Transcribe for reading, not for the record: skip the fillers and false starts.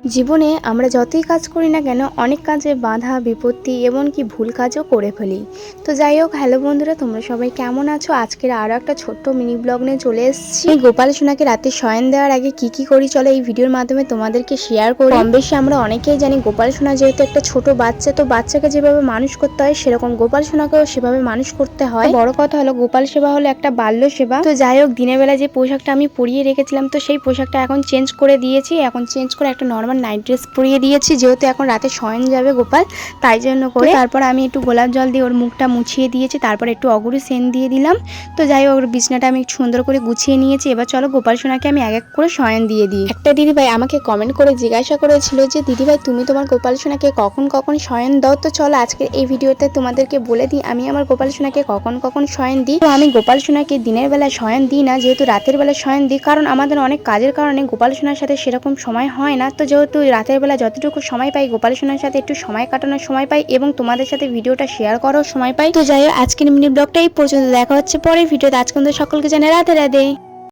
জীবনে আমরা যতই কাজ করি না কেন অনেক কাজে বাধা বিপত্তি এমনকি ভুল কাজও করে ফেলি। তো যাই হোক, হ্যালো বন্ধুরা, তোমরা সবাই কেমন আছো? আজকের আরও একটা ছোট্ট মিনি ব্লগ নিয়ে চলে এসেছি। এই গোপাল সোনাকে রাতে শয়ন দেওয়ার আগে কি করি চলো এই ভিডিওর মাধ্যমে তোমাদেরকে শেয়ার করি। কম বেশি আমরা অনেকেই জানি গোপাল সোনা যেহেতু একটা ছোট বাচ্চা, তো বাচ্চাকে যেভাবে মানুষ করতে হয় সেরকম গোপাল সোনাকেও সেভাবে মানুষ করতে হয়। বড় কথা হলো গোপাল সেবা হলো একটা বাল্য সেবা। তো যাই হোক, দিনের বেলা যে পোশাকটা আমি পরিয়ে রেখেছিলাম তো সেই পোশাকটা এখন চেঞ্জ করে দিয়েছি। এখন চেঞ্জ করে একটা নর্মাল নাইট ড্রেস পরিয়ে দিয়েছি, যেহেতু এখন রাতে শয়ন যাবে গোপাল, তাই জন্য করে। তারপর আমি একটু গোলাপ জল দিয়ে ওর মুখটা মুছিয়ে দিয়েছি, তারপর একটু অগুরু সেন দিয়ে দিলাম। তো যাই হোক, ওর বিছনাটা আমি সুন্দর করে গুছিয়ে নিয়েছি। এবার চলো গোপাল সোনাকে আমি এক এক করে শয়ন দিয়ে দিই। একটা দিদিভাই আমাকে কমেন্ট করে জিজ্ঞাসা করেছিল যে দিদিভাই তুমি তোমার গোপাল সোনাকে কখন কখন শয়ন দাও। তো চলো আজকের এই ভিডিওতে তোমাদেরকে বলে দিই আমি আমার গোপাল সোনাকে কখন কখন শয়ন দিই। তো আমি গোপাল সোনাকে দিনের বেলা শয়ন দিই না, যেহেতু রাতের বেলা শয়ন দিই, কারণ আমাদের অনেক কাজের কারণে গোপাল সোনার সাথে সেরকম সময় হয় না। তো যেহেতু রাতের বেলা যতটুকু সময় পাই গোপাল সোনার সাথে একটু সময় কাটানোর সময় পাই এবং তোমাদের সাথে ভিডিওটা শেয়ার করার সময় পাই। তো যাই হোক, আজকের মিনি ব্লগটা এই পর্যন্ত। দেখা হচ্ছে পরের ভিডিওতে। আজকে সকলকে জানাই রাধে রাধে।